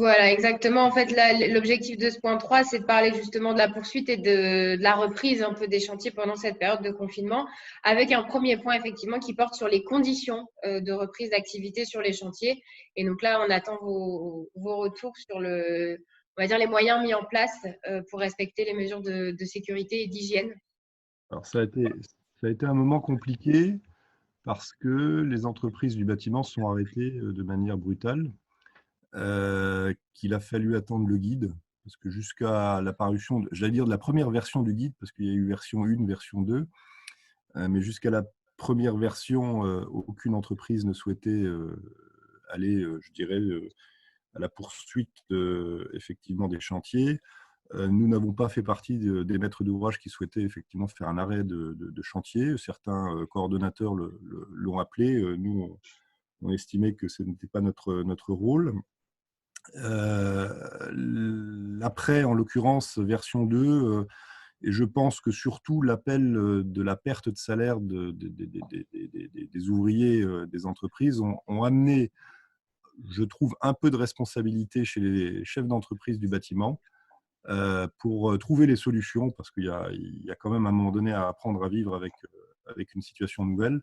Voilà, exactement. En fait, là, l'objectif de ce point 3, c'est de parler justement de la poursuite et de la reprise un peu des chantiers pendant cette période de confinement, avec un premier point effectivement qui porte sur les conditions de reprise d'activité sur les chantiers. Et donc là, on attend vos retours sur on va dire les moyens mis en place pour respecter les mesures de sécurité et d'hygiène. Alors, ça a été un moment compliqué parce que les entreprises du bâtiment sont arrêtées de manière brutale, qu'il a fallu attendre le guide, parce que jusqu'à la parution, j'allais dire de la première version du guide, parce qu'il y a eu version 1, version 2, mais jusqu'à la première version, aucune entreprise ne souhaitait aller, je dirais, à la poursuite effectivement des chantiers. Nous n'avons pas fait partie des maîtres d'ouvrage qui souhaitaient effectivement faire un arrêt de chantier. Certains coordonnateurs l'ont appelé. Nous, on estimait que ce n'était pas notre rôle. Après, en l'occurrence, version 2, et je pense que surtout l'appel de la perte de salaire des ouvriers des entreprises ont amené, je trouve, un peu de responsabilité chez les chefs d'entreprise du bâtiment pour trouver les solutions, parce qu'il y a quand même à un moment donné à apprendre à vivre avec une situation nouvelle.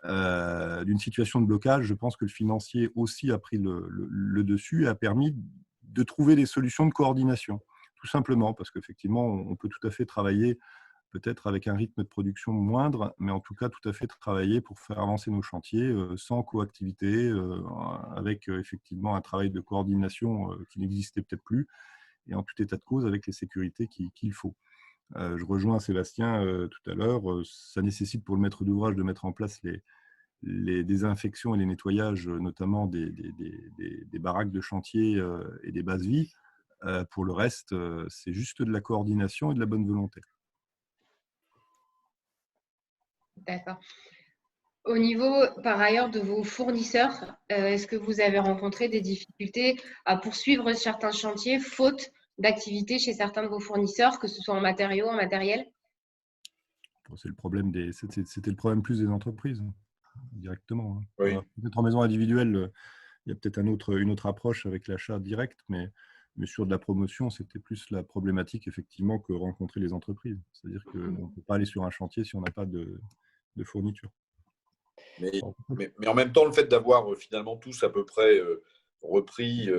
D'une situation de blocage, je pense que le financier aussi a pris le dessus et a permis de trouver des solutions de coordination, tout simplement, parce qu'effectivement, on peut tout à fait travailler peut-être avec un rythme de production moindre, mais en tout cas tout à fait travailler pour faire avancer nos chantiers sans coactivité, avec effectivement un travail de coordination qui n'existait peut-être plus, et en tout état de cause avec les sécurités qu'il faut. Je rejoins Sébastien tout à l'heure, ça nécessite pour le maître d'ouvrage de mettre en place les désinfections et les nettoyages, notamment des baraques de chantier et des bases vie. Pour le reste, c'est juste de la coordination et de la bonne volonté. D'accord. Au niveau, par ailleurs, de vos fournisseurs, est-ce que vous avez rencontré des difficultés à poursuivre certains chantiers faute d'activité chez certains de vos fournisseurs, que ce soit en matériaux, en matériel? C'était le problème plus des entreprises, directement. Oui. Peut-être en maison individuelle, il y a peut-être une autre approche avec l'achat direct, mais sur de la promotion, c'était plus la problématique effectivement que rencontraient les entreprises. C'est-à-dire qu'on ne peut pas aller sur un chantier si on n'a pas de fourniture. Mais en même temps, le fait d'avoir finalement tous à peu près repris,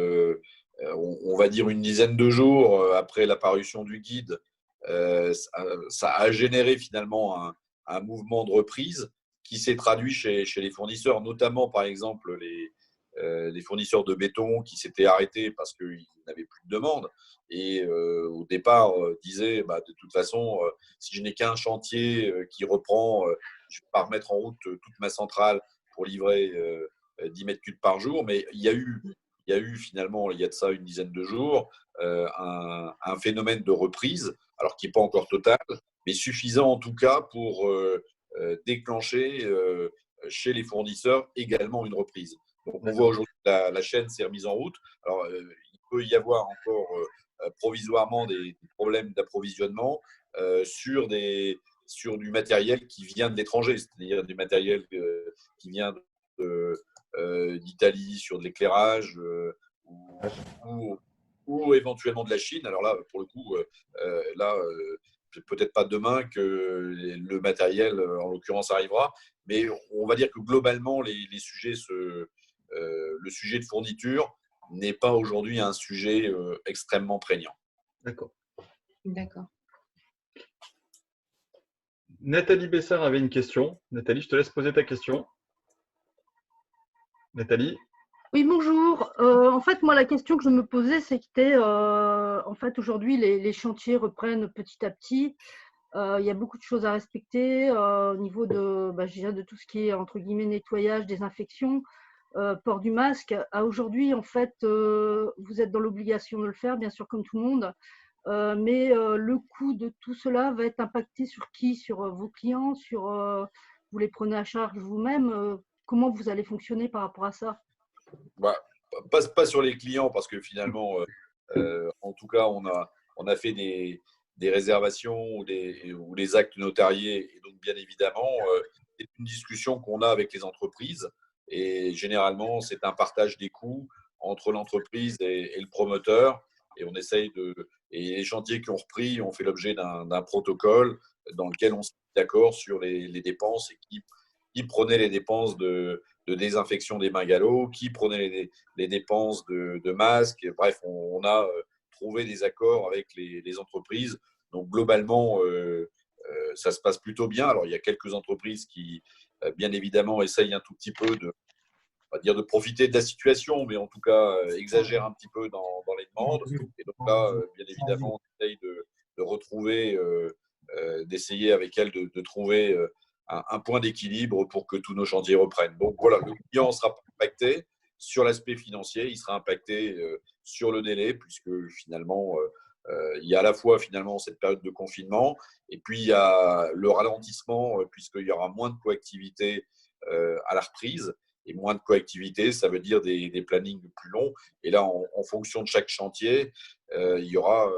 on va dire une dizaine de jours après la parution du guide, ça a généré finalement un mouvement de reprise qui s'est traduit chez les fournisseurs, notamment par exemple les fournisseurs de béton qui s'étaient arrêtés parce qu'ils n'avaient plus de demande et au départ disaient de toute façon, si je n'ai qu'un chantier qui reprend, je ne vais pas remettre en route toute ma centrale pour livrer 10 mètres cubes par jour. Mais il y a eu finalement, il y a de ça une dizaine de jours, un phénomène de reprise, alors qui n'est pas encore total, mais suffisant en tout cas pour déclencher chez les fournisseurs également une reprise. Donc on voit aujourd'hui que la chaîne s'est remise en route. Alors il peut y avoir encore provisoirement des problèmes d'approvisionnement sur du matériel qui vient de l'étranger, c'est-à-dire du matériel qui vient d'Italie sur de l'éclairage ou éventuellement de la Chine. Alors là, pour le coup, peut-être pas demain que le matériel, en l'occurrence, arrivera, mais on va dire que globalement, le sujet de fourniture n'est pas aujourd'hui un sujet extrêmement prégnant. D'accord. D'accord. Nathalie Bessard avait une question. Nathalie, je te laisse poser ta question. Nathalie? Oui, bonjour. En fait, moi, la question que je me posais, c'était, en fait, aujourd'hui, les chantiers reprennent petit à petit. Il y a beaucoup de choses à respecter au niveau je dirais de tout ce qui est, entre guillemets, nettoyage, désinfection, port du masque. À aujourd'hui, en fait, vous êtes dans l'obligation de le faire, bien sûr, comme tout le monde. Mais le coût de tout cela va être impacté sur qui? Sur vos clients? Vous les prenez à charge vous-même? Comment vous allez fonctionner par rapport à ça? Pas sur les clients, parce que finalement, en tout cas, on a fait des réservations ou des actes notariés. Et donc, bien évidemment, c'est une discussion qu'on a avec les entreprises. Et généralement, c'est un partage des coûts entre l'entreprise et le promoteur. Et on essaye et les chantiers qui ont repris ont fait l'objet d'un protocole dans lequel on s'est mis d'accord sur les dépenses et qui prenait les dépenses de désinfection des bungalows, qui prenait les dépenses de masques. Bref, on a trouvé des accords avec les entreprises. Donc, globalement, ça se passe plutôt bien. Alors, il y a quelques entreprises qui, bien évidemment, essayent un tout petit peu on va dire de profiter de la situation, mais en tout cas, exagèrent un petit peu dans les demandes. Et donc là, bien évidemment, on essaye de retrouver, d'essayer avec elles de trouver un point d'équilibre pour que tous nos chantiers reprennent. Donc voilà, le client sera impacté sur l'aspect financier, il sera impacté sur le délai, puisque finalement, il y a à la fois finalement cette période de confinement, et puis il y a le ralentissement, puisqu'il y aura moins de coactivité à la reprise. Et moins de coactivité, ça veut dire des plannings plus longs. Et là, en fonction de chaque chantier, il y aura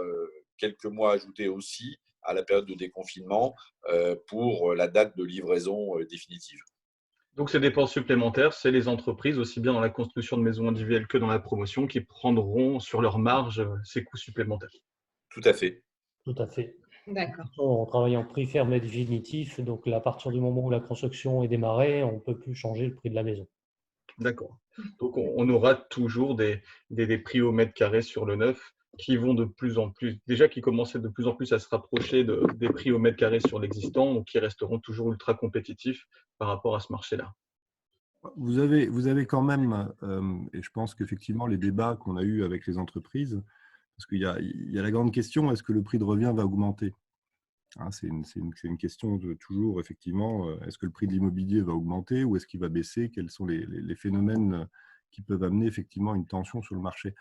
quelques mois ajoutés aussi à la période de déconfinement pour la date de livraison définitive. Donc, ces dépenses supplémentaires, c'est les entreprises, aussi bien dans la construction de maisons individuelles que dans la promotion, qui prendront sur leur marge ces coûts supplémentaires. Tout à fait. Tout à fait. D'accord. On travaille en prix ferme et définitif, donc à partir du moment où la construction est démarrée, on ne peut plus changer le prix de la maison. D'accord. Donc, on aura toujours des prix au mètre carré sur le neuf qui vont de plus en plus, déjà qui commençaient de plus en plus à se rapprocher des prix au mètre carré sur l'existant, ou qui resteront toujours ultra compétitifs par rapport à ce marché-là. Vous avez quand même, et je pense qu'effectivement, les débats qu'on a eus avec les entreprises, parce qu'il y a la grande question, est-ce que le prix de revient va augmenter ? C'est une question de toujours, effectivement, est-ce que le prix de l'immobilier va augmenter ou est-ce qu'il va baisser ? Quels sont les phénomènes qui peuvent amener effectivement une tension sur le marché ?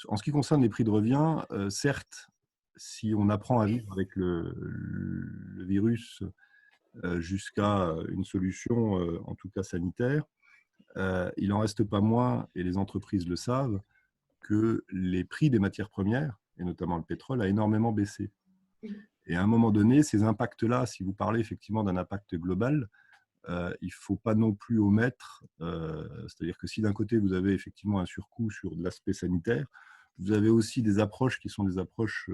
En ce qui concerne les prix de revient, certes, si on apprend à vivre avec le virus jusqu'à une solution, en tout cas sanitaire, il n'en reste pas moins, et les entreprises le savent, que les prix des matières premières, et notamment le pétrole, a énormément baissé. Et à un moment donné, ces impacts-là, si vous parlez effectivement d'un impact global, il ne faut pas non plus omettre, c'est-à-dire que si d'un côté vous avez effectivement un surcoût sur de l'aspect sanitaire, vous avez aussi des approches qui sont des approches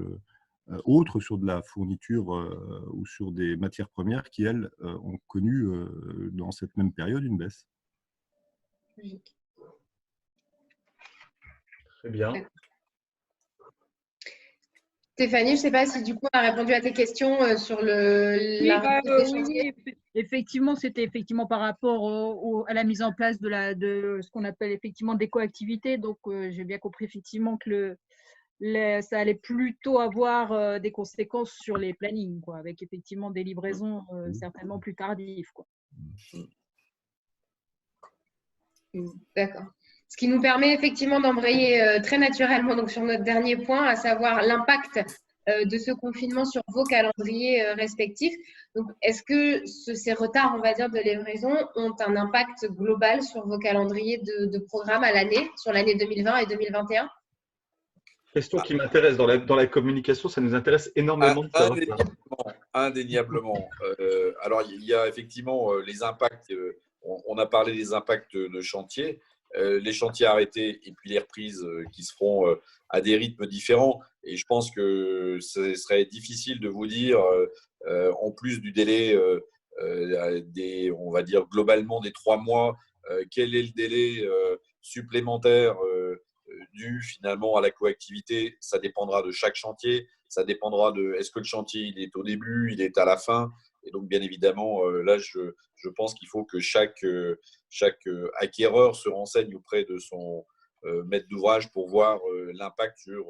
autres sur de la fourniture ou sur des matières premières qui, elles, ont connu dans cette même période une baisse. Très bien. Stéphanie, je ne sais pas si du coup on a répondu à tes questions sur la reprise des chantiers. Oui, effectivement, c'était effectivement par rapport à la mise en place de ce qu'on appelle effectivement des coactivités. Donc, j'ai bien compris effectivement que ça allait plutôt avoir des conséquences sur les plannings, quoi, avec effectivement des livraisons certainement plus tardives, quoi. D'accord. Ce qui nous permet effectivement d'embrayer très naturellement donc, sur notre dernier point, à savoir l'impact de ce confinement sur vos calendriers respectifs. Donc, est-ce que ces retards, on va dire, de livraison ont un impact global sur vos calendriers de programme à l'année, sur l'année 2020 et 2021 ? Question qui m'intéresse dans la communication, ça nous intéresse énormément de savoir. Indéniablement. Alors, il y a effectivement les impacts. On a parlé des impacts de chantier. Les chantiers arrêtés et puis les reprises qui se feront à des rythmes différents. Et je pense que ce serait difficile de vous dire, en plus du délai, on va dire globalement des 3 mois, quel est le délai supplémentaire dû finalement à la coactivité. Ça dépendra de chaque chantier. Ça dépendra de est-ce que le chantier il est au début, il est à la fin. Et donc, bien évidemment, là, je pense qu'il faut que chaque acquéreur se renseigne auprès de son maître d'ouvrage pour voir l'impact sur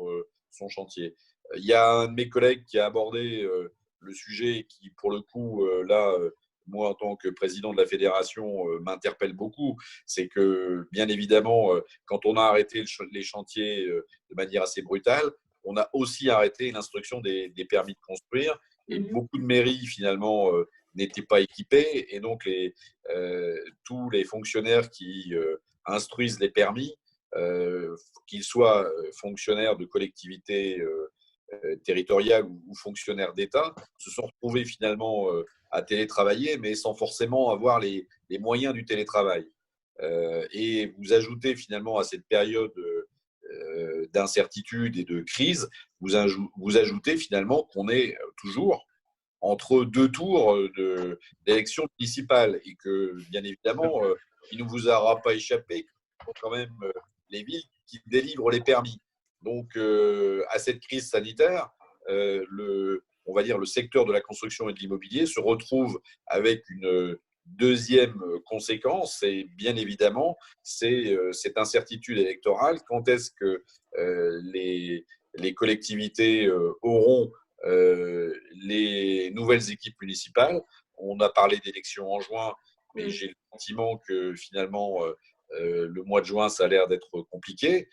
son chantier. Il y a un de mes collègues qui a abordé le sujet qui, pour le coup, moi, en tant que président de la fédération, m'interpelle beaucoup. C'est que, bien évidemment, quand on a arrêté les chantiers de manière assez brutale, on a aussi arrêté l'instruction des permis de construire. Et beaucoup de mairies, finalement, n'étaient pas équipées. Et donc, tous les fonctionnaires qui instruisent les permis, qu'ils soient fonctionnaires de collectivités territoriales ou fonctionnaires d'État, se sont retrouvés finalement à télétravailler, mais sans forcément avoir les moyens du télétravail. Et vous ajoutez finalement à cette période d'incertitude et de crise, vous ajoutez finalement qu'on est toujours entre deux tours d'élections municipales et que, bien évidemment, il ne vous aura pas échappé que ce sont quand même les villes qui délivrent les permis. Donc, à cette crise sanitaire, on va dire le secteur de la construction et de l'immobilier se retrouve avec une deuxième conséquence, et bien évidemment, c'est cette incertitude électorale. Quand est-ce que les collectivités auront les nouvelles équipes municipales? On a parlé d'élections en juin, mais j'ai le sentiment que finalement, le mois de juin, ça a l'air d'être compliqué.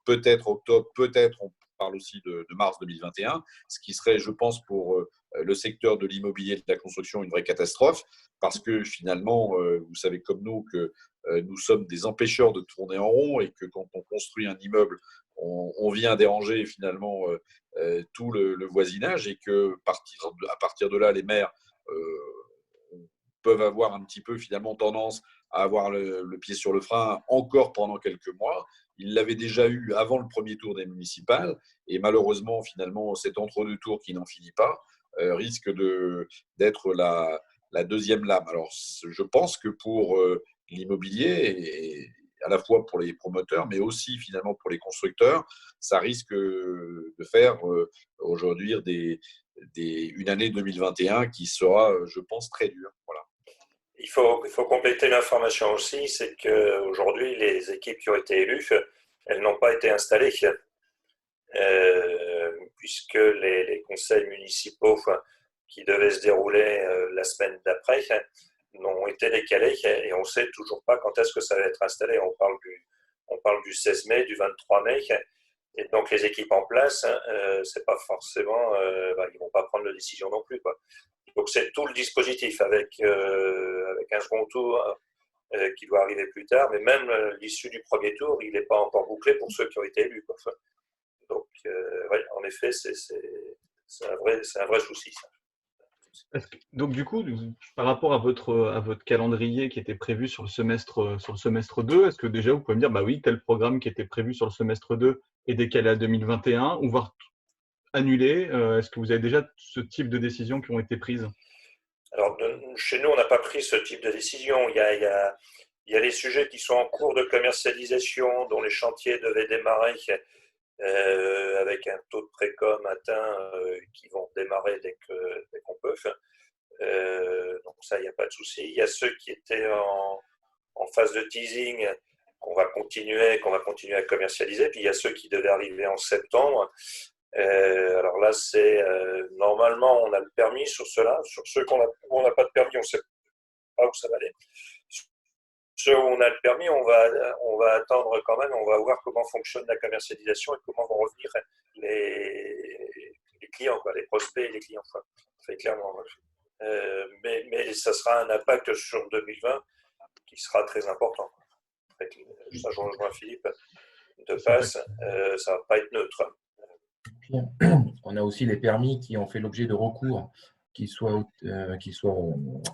Peut-être octobre, peut-être on parle aussi de mars 2021, ce qui serait, je pense, pour le secteur de l'immobilier et de la construction une vraie catastrophe, parce que finalement, vous savez comme nous que nous sommes des empêcheurs de tourner en rond et que quand on construit un immeuble, on vient déranger finalement tout le voisinage, et que à partir de là, les maires peuvent avoir un petit peu finalement tendance à avoir le pied sur le frein encore pendant quelques mois. Ils l'avaient déjà eu avant le premier tour des municipales, et malheureusement, finalement, cet entre-deux tours qui n'en finit pas risque d'être la deuxième lame. Alors, je pense que pour l'immobilier, et à la fois pour les promoteurs, mais aussi finalement pour les constructeurs, ça risque de faire aujourd'hui une année 2021 qui sera, je pense, très dure. Voilà. Il faut compléter l'information aussi, c'est qu'aujourd'hui, les équipes qui ont été élues, elles n'ont pas été installées, puisque les conseils municipaux qui devaient se dérouler la semaine d'après n'ont été décalés, et on ne sait toujours pas quand est-ce que ça va être installé. On parle du 16 mai, du 23 mai, et donc les équipes en place, c'est pas forcément, ils vont pas prendre de décision non plus, quoi. Donc c'est tout le dispositif avec un second tour qui doit arriver plus tard, mais même l'issue du premier tour, il n'est pas encore bouclé pour ceux qui ont été élus, quoi. Donc, en effet, c'est un vrai souci, ça. Donc du coup, par rapport à votre calendrier qui était prévu sur le semestre 2, est-ce que déjà vous pouvez me dire, bah oui, tel programme qui était prévu sur le semestre 2 est décalé à 2021, ou voire annulé? Est-ce que vous avez déjà ce type de décisions qui ont été prises? Alors, chez nous, on n'a pas pris ce type de décision. Il y a les sujets qui sont en cours de commercialisation, dont les chantiers devaient démarrer avec un taux de précom atteint qui vont démarrer dès qu'on peut. Donc ça, il n'y a pas de souci. Il y a ceux qui étaient en phase de teasing qu'on va continuer à commercialiser. Puis il y a ceux qui devaient arriver en septembre. Alors là, normalement, on a le permis sur ceux-là. Sur ceux où on n'a pas de permis, on ne sait pas où ça va aller. Ceux où on a le permis, on va attendre quand même, on va voir comment fonctionne la commercialisation et comment vont revenir les clients, les prospects et les clients. Très clairement. Mais ça sera un impact sur 2020 qui sera très important. Ça, je rejoins Philippe de passe, ça ne va pas être neutre. Puis, on a aussi les permis qui ont fait l'objet de recours, qu'ils soient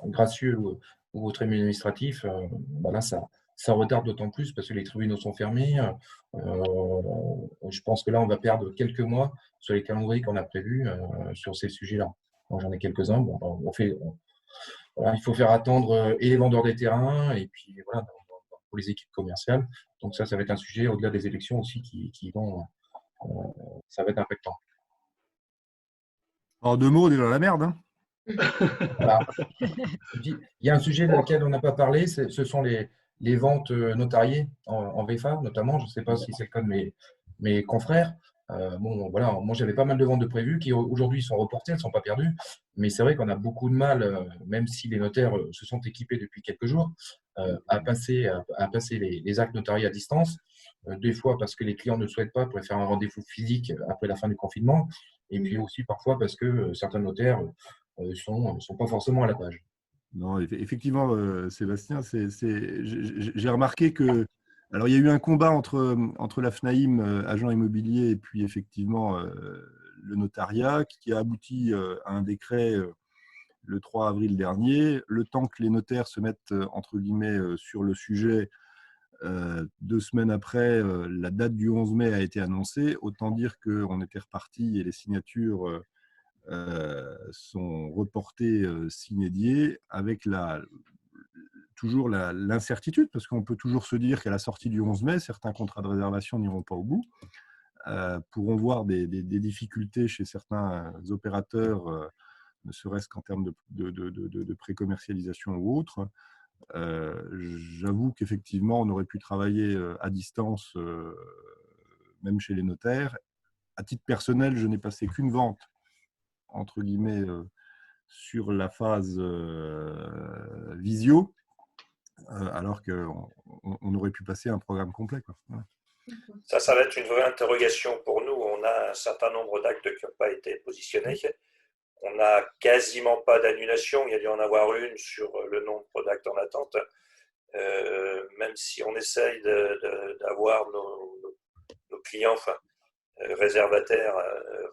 gracieux ou autres administratifs. Là, ça retarde d'autant plus parce que les tribunaux sont fermés. Je pense que là, on va perdre quelques mois sur les calendriers qu'on a prévus sur ces sujets-là. Moi, j'en ai quelques-uns. Bon, voilà, il faut faire attendre et les vendeurs des terrains et puis voilà, pour les équipes commerciales. Donc ça va être un sujet au-delà des élections aussi qui vont… ça va être impactant. En 2 mots, on est dans la merde. Hein. Voilà. Il y a un sujet auquel on n'a pas parlé, ce sont les ventes notariées en VFA, notamment. Je ne sais pas si c'est le cas de mes confrères. Voilà, moi, j'avais pas mal de ventes de prévues qui aujourd'hui sont reportées, elles ne sont pas perdues. Mais c'est vrai qu'on a beaucoup de mal, même si les notaires se sont équipés depuis quelques jours, à passer les actes notariés à distance. Des fois parce que les clients ne le souhaitent pas, pour faire un rendez-vous physique après la fin du confinement. Et puis aussi parfois parce que certains notaires ne sont pas forcément à la page. Non, effectivement, Sébastien, j'ai remarqué que… Alors, il y a eu un combat entre la FNAIM, agent immobilier, et puis effectivement le notariat, qui a abouti à un décret le 3 avril dernier. Le temps que les notaires se mettent, entre guillemets, sur le sujet, 2 semaines après, la date du 11 mai a été annoncée. Autant dire qu'on était reparti et les signatures sont reportées sine die, avec toujours l'incertitude, parce qu'on peut toujours se dire qu'à la sortie du 11 mai, certains contrats de réservation n'iront pas au bout, pourront voir des difficultés chez certains opérateurs, ne serait-ce qu'en termes de pré-commercialisation ou autre. J'avoue qu'effectivement, on aurait pu travailler à distance, même chez les notaires. À titre personnel, je n'ai passé qu'une vente, entre guillemets, sur la phase visio, alors qu'on aurait pu passer un programme complet, quoi. Voilà. Ça va être une vraie interrogation pour nous. On a un certain nombre d'actes qui n'ont pas été positionnés. On n'a quasiment pas d'annulation. Il y a dû en avoir une sur le nombre d'actes en attente. Même si on essaye d'avoir nos clients réservataires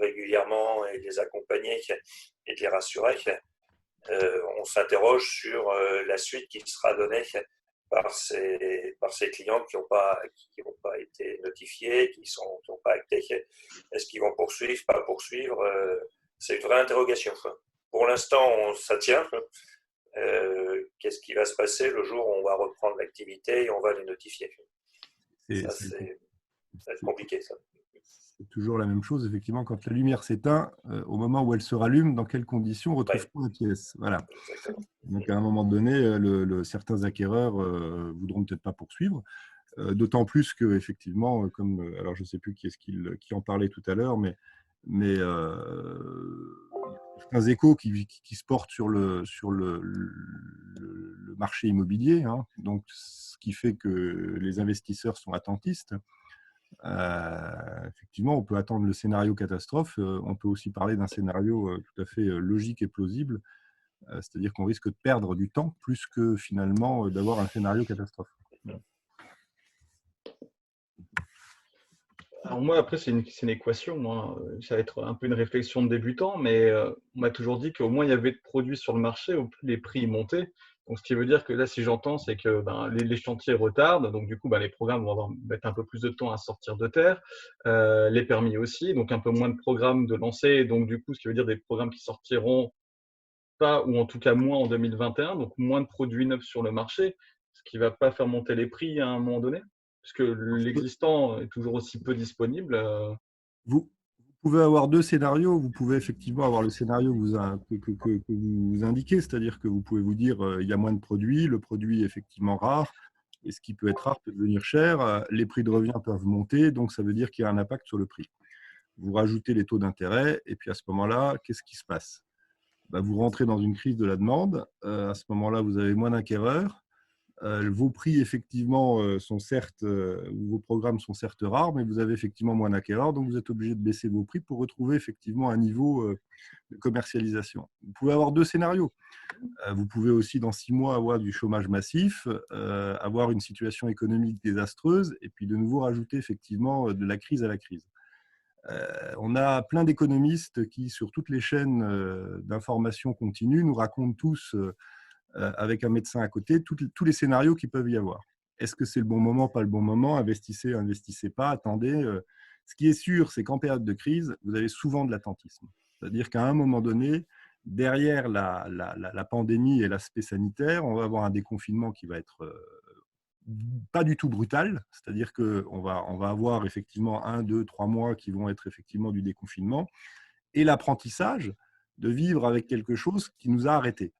régulièrement et de les accompagner et de les rassurer, on s'interroge sur la suite qui sera donnée par ces clients qui n'ont pas été notifiés, qui n'ont pas acté. Est-ce qu'ils vont poursuivre, pas poursuivre? C'est une vraie interrogation. Pour l'instant, ça tient. Qu'est-ce qui va se passer le jour où on va reprendre l'activité et on va les notifier? Ça, ça va être compliqué, ça. C'est toujours la même chose, effectivement, quand la lumière s'éteint, au moment où elle se rallume, dans quelles conditions retrouve-t-on la pièce? Voilà. Donc, à un moment donné, certains acquéreurs voudront peut-être pas poursuivre, d'autant plus que, effectivement, comme, alors je ne sais plus qui en parlait tout à l'heure, mais certains échos qui se portent sur le marché immobilier, hein, donc ce qui fait que les investisseurs sont attentistes. Effectivement, on peut attendre le scénario catastrophe. On peut aussi parler d'un scénario tout à fait logique et plausible, c'est-à-dire qu'on risque de perdre du temps plus que finalement d'avoir un scénario catastrophe. Alors moi, après, c'est une équation. Moi. Ça va être un peu une réflexion de débutant, mais on m'a toujours dit qu'au moins il y avait de produits sur le marché, au plus les prix montaient. Donc, ce qui veut dire que là, si j'entends, c'est que les chantiers retardent. Donc, du coup, les programmes vont mettre un peu plus de temps à sortir de terre. Les permis aussi. Donc, un peu moins de programmes de lancer. Donc, du coup, ce qui veut dire des programmes qui sortiront pas, ou en tout cas moins en 2021. Donc, moins de produits neufs sur le marché, ce qui ne va pas faire monter les prix à un moment donné. Puisque l'existant est toujours aussi peu disponible. Vous pouvez avoir 2 scénarios. Vous pouvez effectivement avoir le scénario que vous indiquez, c'est-à-dire que vous pouvez vous dire il y a moins de produits, le produit est effectivement rare, et ce qui peut être rare peut devenir cher, les prix de revient peuvent monter, donc ça veut dire qu'il y a un impact sur le prix. Vous rajoutez les taux d'intérêt, et puis à ce moment-là, qu'est-ce qui se passe? Vous rentrez dans une crise de la demande. À ce moment-là, vous avez moins d'acquéreurs. Vos prix, effectivement, sont certes, vos programmes sont certes rares, mais vous avez effectivement moins d'acquéreurs, donc vous êtes obligé de baisser vos prix pour retrouver effectivement un niveau de commercialisation. Vous pouvez avoir 2 scénarios. Vous pouvez aussi, dans 6 mois, avoir du chômage massif, avoir une situation économique désastreuse, et puis de nouveau rajouter effectivement de la crise à la crise. On a plein d'économistes qui, sur toutes les chaînes d'information continue, nous racontent tous avec un médecin à côté, tous les scénarios qu'il peuvent y avoir. Est-ce que c'est le bon moment, pas le bon moment? Investissez, investissez pas, attendez. Ce qui est sûr, c'est qu'en période de crise, vous avez souvent de l'attentisme. C'est-à-dire qu'à un moment donné, derrière la pandémie et l'aspect sanitaire, on va avoir un déconfinement qui va être pas du tout brutal. C'est-à-dire qu'on va avoir effectivement 1, 2, 3 mois qui vont être effectivement du déconfinement. Et l'apprentissage de vivre avec quelque chose qui nous a arrêtés.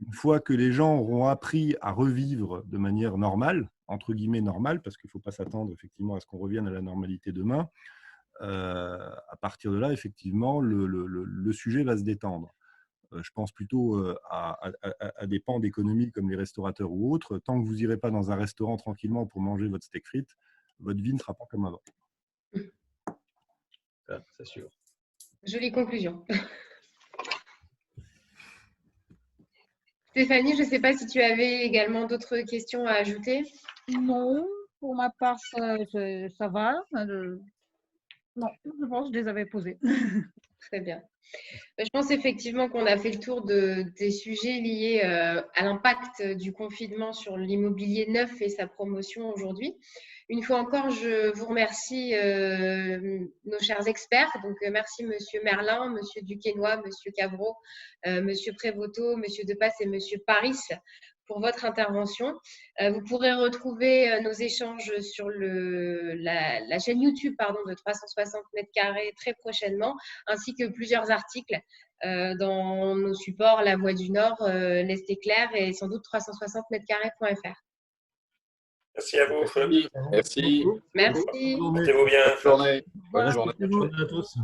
Une fois que les gens auront appris à revivre de manière normale, entre guillemets normale, parce qu'il ne faut pas s'attendre effectivement à ce qu'on revienne à la normalité demain, à partir de là, effectivement, le sujet va se détendre. Je pense plutôt à des pans d'économie comme les restaurateurs ou autres. Tant que vous n'irez pas dans un restaurant tranquillement pour manger votre steak frites, votre vie ne sera pas comme avant. C'est sûr. Jolie conclusion. Stéphanie, je ne sais pas si tu avais également d'autres questions à ajouter. Non, pour ma part, ça va. Non, je pense que je les avais posées. Très bien. Je pense effectivement qu'on a fait le tour des sujets liés à l'impact du confinement sur l'immobilier neuf et sa promotion aujourd'hui. Une fois encore, je vous remercie nos chers experts. Donc, merci Monsieur Merlin, Monsieur Duquesnoy, Monsieur Cavreau, Monsieur Prévoto, Monsieur Depasse et Monsieur Paris pour votre intervention. Vous pourrez retrouver nos échanges sur la chaîne YouTube de 360 mètres carrés très prochainement, ainsi que plusieurs articles dans nos supports La Voix du Nord, l'Est éclair et sans doute 360 mètres carrés.fr. Merci à vous. Merci. Merci. Portez-vous bien. Bonne journée. Bonne journée à tous.